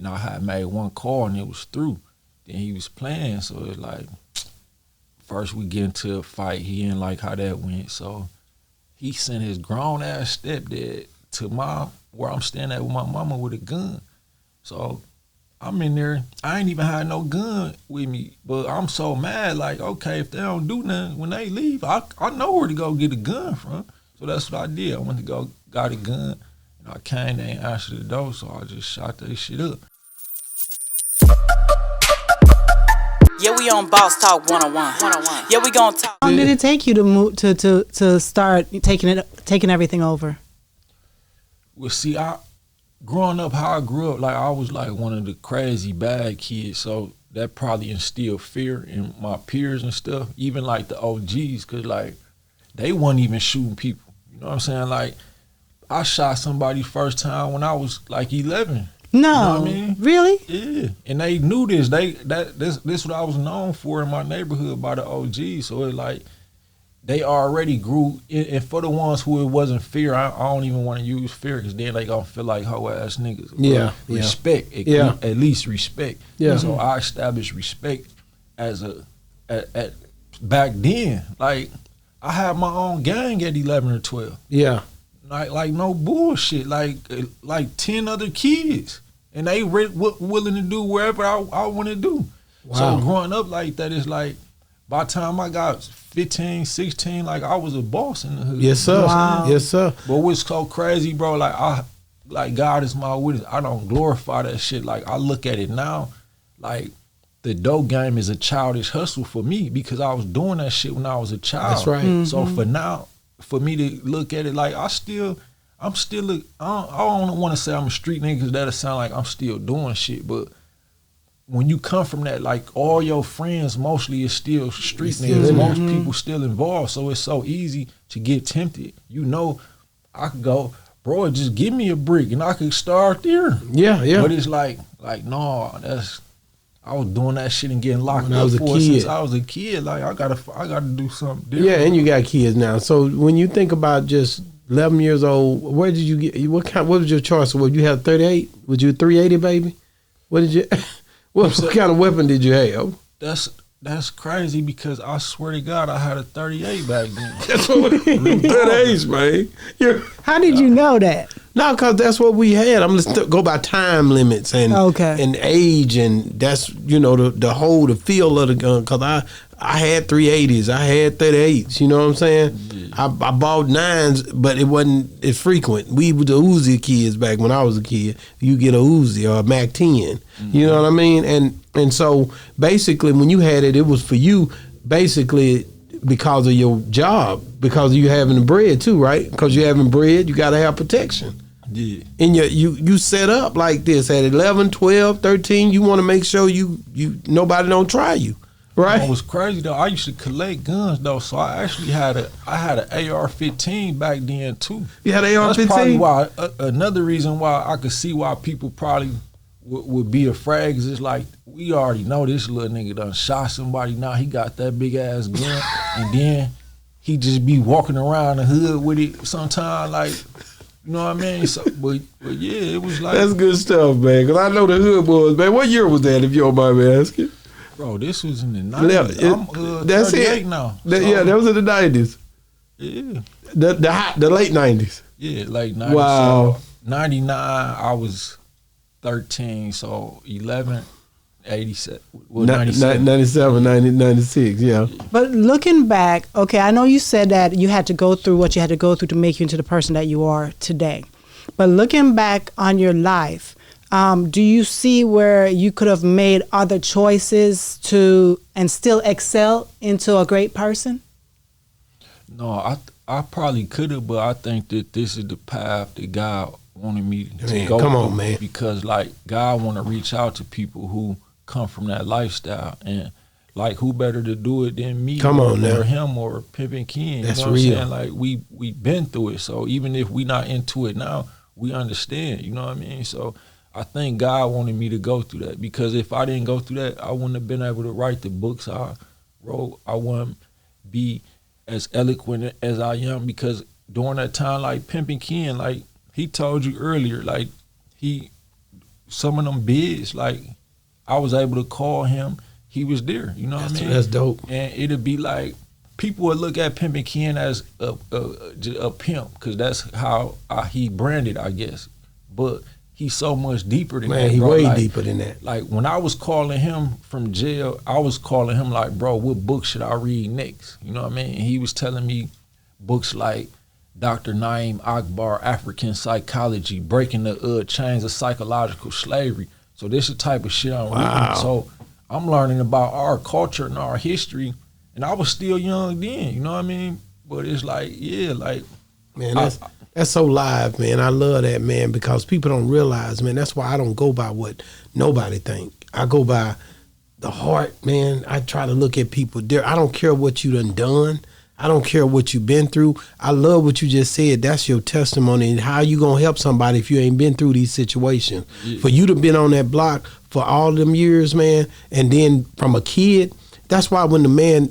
and I had made one call and it was through. Then he was playing, so it's like, first we get into a fight. He didn't like how that went, so he sent his grown ass stepdad to where I'm staying at with my mama with a gun. So I'm in there. I ain't even had no gun with me, but I'm so mad. Like, okay, if they don't do nothing when they leave, I know where to go get a gun from. So that's what I did. I went to go got a gun, and I came. They ain't answered the door, so I just shot that shit up. Yeah, we on Boss Talk 101. Yeah, we gonna talk. How long did it take you to move to start taking everything over? Well, see, growing up how I grew up, like I was like one of the crazy bad kids, so that probably instilled fear in my peers and stuff, even like the OGs, cause like they wasn't even shooting people. You know what I'm saying? Like I shot somebody first time when I was like 11. No, you know what I mean? Really? Yeah, and they knew this. This what I was known for in my neighborhood by the OGs. So it's like they already grew. And for the ones who it wasn't fear, I don't even want to use fear because then they gonna feel like hoe ass niggas. Yeah, respect. At least respect. Yeah. So I established respect as at back then. Like I had my own gang at 11 or 12. Yeah. Like no bullshit. Like 10 other kids. And they willing to do wherever I want to do. Wow. So growing up like that, it's like, by the time I got 15, 16, like I was a boss in the hood. Yes, sir. Wow. Yes, sir. But what's so crazy, bro, like God is my witness. I don't glorify that shit. Like I look at it now, like the dope game is a childish hustle for me because I was doing that shit when I was a child. That's right. Mm-hmm. So for me to look at it like I don't want to say I'm a street nigga because that'll sound like I'm still doing shit, but when you come from that, like all your friends mostly is still street niggas. Most people still involved, so it's so easy to get tempted. You know, I could go, bro, just give me a brick and I could start there. Yeah. But it's like no, I was doing that shit and getting locked when up since I was a kid. Like I gotta do something different. Yeah, and you got kids now. So when you think about just 11 years old, where did you get? What was your choice? What you have 38? Was you a 380 baby? What did you? What kind of weapon did you have? That's crazy because I swear to God I had a 38 back then. That's what that age, man. How did you know that? No, because that's what we had. I'm just go by time limits and age, and that's the feel of the gun. Because I had 380s, I had 38s. You know what I'm saying? Yeah. I bought 9s, but it wasn't as frequent. We were the Uzi kids back when I was a kid. You get a Uzi or a Mac 10. Mm-hmm. You know what I mean? And so basically, when you had it, it was for you. Basically, because of your job, because of you having the bread too, right? Because you having bread, you got to have protection. Yeah. And you set up like this at 11, 12, 13, you want to make sure you nobody don't try you, right? It was crazy though. I used to collect guns though, so I actually had an AR-15 back then too. You had an AR-15? That's probably why another reason why I could see why people probably would be afraid, because it's like we already know this little nigga done shot somebody. Now he got that big ass gun, and then he just be walking around the hood with it sometimes, like. You know what I mean? So, but yeah, it was like... That's good stuff, man, because I know the hood boys, man. What year was that, if you don't mind me asking? Bro, this was in the 90s. I'm that's 38 it. now. Yeah, that was in the 90s. Yeah. The late 90s. Yeah, late 90s. Wow. So 99, I was 13, so 11... 87, well, 97, 96, yeah. But looking back, okay, I know you said that you had to go through what you had to go through to make you into the person that you are today. But looking back on your life, do you see where you could have made other choices and still excel into a great person? No, I probably could have, but I think that this is the path that God wanted me to go come on, man. Because like God want to reach out to people who come from that lifestyle, and like who better to do it than me or him or Pimpin' Ken. That's you know what real. I'm saying? Like we been through it, so even if we not into it now, we understand, you know what I mean? So I think God wanted me to go through that, because if I didn't go through that, I wouldn't have been able to write the books I wrote. I wouldn't be as eloquent as I am, because during that time, like Pimpin' Ken, like he told you earlier, like some of them bids, like I was able to call him. He was there. You know what I mean? That's dope. And it'd be like people would look at Pimpin' Ken as a pimp because that's how he branded, I guess. But he's so much deeper than that. Man, he bro. way like, deeper than that. Like when I was calling him from jail, I was calling him like, bro, what book should I read next? You know what I mean? And he was telling me books like Dr. Naeem Akbar, African Psychology, Breaking the Chains of Psychological Slavery. So this is the type of shit I'm reading. So I'm learning about our culture and our history, and I was still young then, you know what I mean? But it's like, yeah, like... Man, that's so live, man. I love that, man, because people don't realize, man, that's why I don't go by what nobody think. I go by the heart, man. I try to look at people there. I don't care what you done. I don't care what you've been through. I love what you just said. That's your testimony. And how you gonna help somebody if you ain't been through these situations? Yeah. For you to been on that block for all them years, man, and then from a kid, that's why when the man,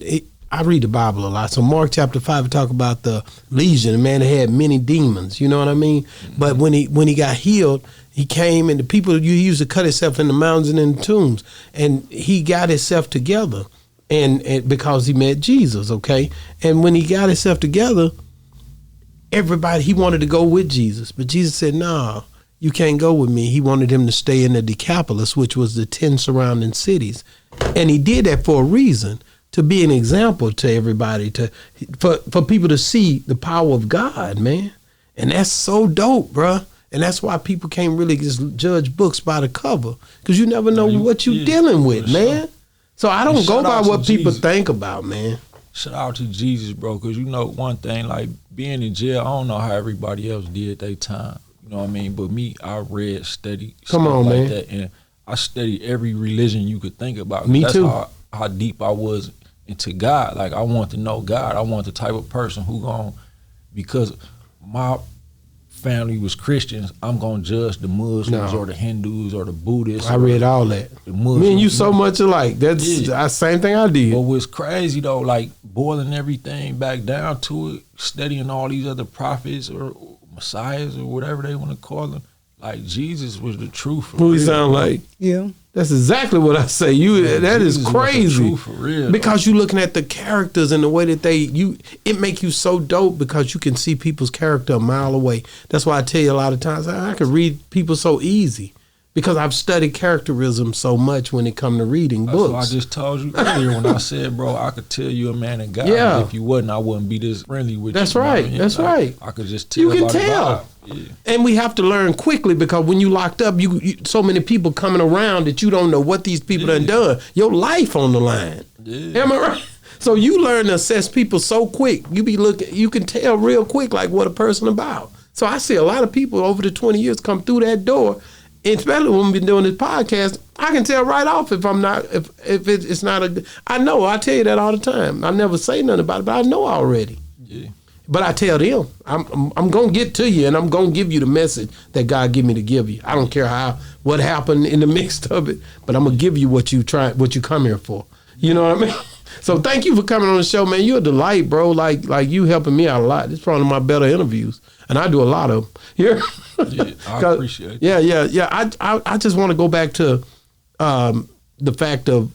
I read the Bible a lot. So Mark chapter 5, we talk about the legion, the man that had many demons, you know what I mean? Mm-hmm. But when he got healed, he came and the people, he used to cut himself in the mountains and in the tombs, and he got himself together. And because he met Jesus, okay? And when he got himself together, everybody, he wanted to go with Jesus. But Jesus said, nah, you can't go with me. He wanted him to stay in the Decapolis, which was the 10 surrounding cities. And he did that for a reason, to be an example to everybody, for people to see the power of God, man. And that's so dope, bruh. And that's why people can't really just judge books by the cover, because you never know what you're dealing with, man. So I don't go by what people think about, man. Shout out to Jesus, bro, because you know one thing, like being in jail, I don't know how everybody else did their time. You know what I mean? But me, I read, studied Come on, like man. that, and I studied every religion you could think about. Me That's too. How deep I was into God. Like I want to know God. I want the type of person who because my family was Christians, I'm gonna judge the Muslims or the Hindus or the Buddhists. I read all that. Me and you so much alike. That's the same thing I did. But what's crazy though, like boiling everything back down to it, studying all these other prophets or messiahs or whatever they want to call them, like Jesus was the truth. Who he sound like? Yeah. That's exactly what I say. That Jesus is crazy. Was the truth for real, because you looking at the characters and the way that it make you so dope because you can see people's character a mile away. That's why I tell you a lot of times I can read people so easy because I've studied characterism so much when it come to reading books. That's what I just told you earlier when I said, bro, I could tell you a man of God. Yeah. If you wasn't, I wouldn't be this friendly with That's you. Right. That's like, right. I could just tell. You can tell. Yeah. And we have to learn quickly because when you locked up, you so many people coming around that you don't know what these people done. Your life on the line. Yeah. Am I right? So you learn to assess people so quick. You can tell real quick like what a person about. So I see a lot of people over the 20 years come through that door, and especially when we've been doing this podcast, I can tell right off if I'm not, if it's not I know, I tell you that all the time. I never say nothing about it, but I know already. Yeah. But I tell them, I'm gonna get to you, and I'm gonna give you the message that God give me to give you. I don't care what happened in the midst of it, but I'm gonna give you what you come here for. You know what I mean? So thank you for coming on the show, man. You're a delight, bro. Like you helping me out a lot. It's probably one of my better interviews, and I do a lot of them. Here. Yeah, I appreciate it. Yeah. I just want to go back to the fact of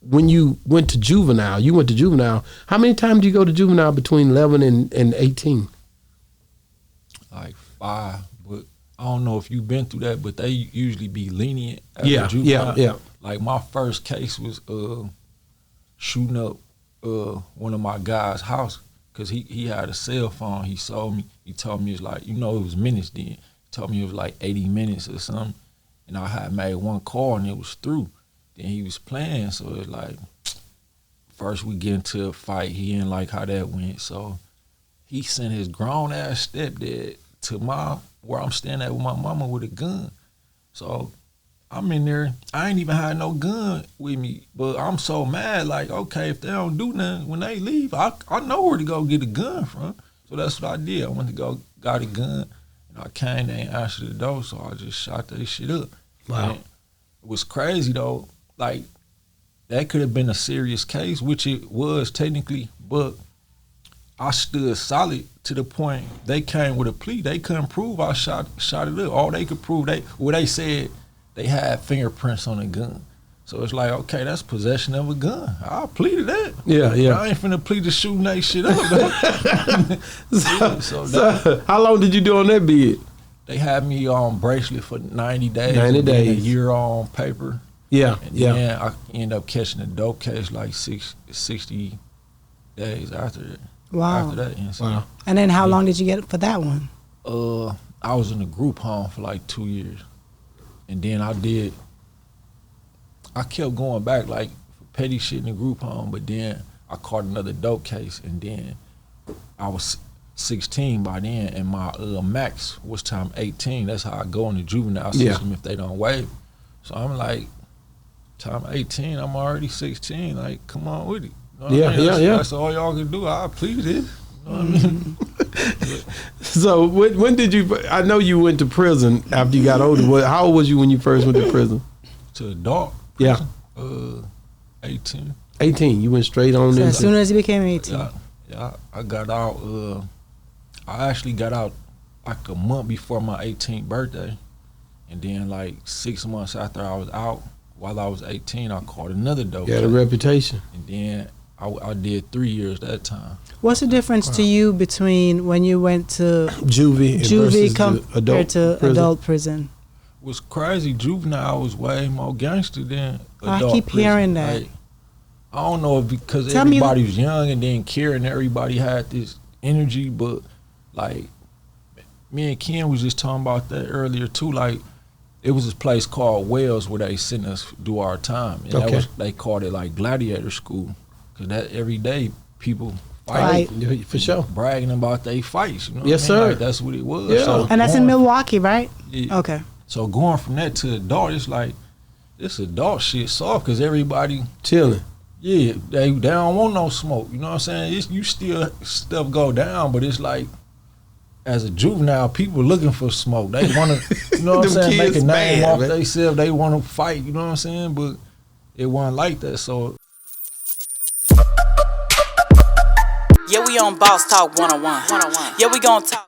when you went to Juvenile. You went to Juvenile. How many times do you go to Juvenile between 11 and 18? Like 5, but I don't know if you've been through that, but they usually be lenient. Juvenile. Yeah. Like my first case was shooting up one of my guys' house because he had a cell phone. He sold me. He told me it's like, it was minutes then. He told me it was like 80 minutes or something, and I had made one call and it was through. Then he was playing, so it's like, first we get into a fight. He didn't like how that went, so he sent his grown ass stepdad to where I'm staying at with my mama with a gun. So I'm in there. I ain't even had no gun with me, but I'm so mad. Like, okay, if they don't do nothing when they leave, I know where to go get a gun from. So that's what I did. I went to go got a gun, and I came. They ain't answered the door, so I just shot that shit up. Wow. And it was crazy though. Like, that could have been a serious case, which it was technically, but I stood solid to the point they came with a plea. They couldn't prove I shot it up. All they could prove, they said they had fingerprints on the gun. So it's like, okay, that's possession of a gun. I'll plead to that. Yeah, yeah. I ain't finna plead to shooting that shit up. So how long did you do on that bid? They had me on bracelet for 90 days. 90 days. A year on paper. Yeah, and yeah. then I ended up catching a dope case like 60 days after that. Wow. After that incident. Wow. And then how long did you get for that one? I was in a group home for like 2 years. And then I kept going back like for petty shit in the group home, but then I caught another dope case, and then I was 16 by then, and my max was time 18. That's how I go in the juvenile system if they don't waive. So I'm like, time 18, I'm already 16. Like, come on with it. You know what I mean? That's all y'all can do. I plead it. You know what I mean? So when did you? I know you went to prison after you got older. How old was you when you first went to prison? To adult? Yeah. 18. 18. You went straight on. So as soon as you became 18. Yeah. I got out. I actually got out like a month before my 18th birthday, and then like 6 months after I was out, while I was 18, I caught another dope. Got a reputation. And then I did 3 years that time. What's the difference to you between when you went to juvie compared to adult prison? What's crazy, juvenile was way more gangster than adult I keep prison. hearing that. Like, I don't know if because everybody was young and didn't care and everybody had this energy, but like me and Ken was just talking about that earlier too. Like it was this place called Wells where they sent us do our time, and they called it like gladiator school, because that every day people fight for sure, bragging about they fights. You know yes, what I mean? sir. Like, that's what it was. Yeah. So and that's in Milwaukee, right? Yeah. Okay. So going from that to adult, it's like this adult shit soft because everybody chilling. Yeah, they don't want no smoke. You know what I'm saying? You still stuff go down, but it's like as a juvenile, people looking for smoke. They want to, you know what I'm saying, make a name off themselves. They want to fight. You know what I'm saying? But it wasn't like that. So yeah, we on Boss Talk 101. Yeah, we gonna talk.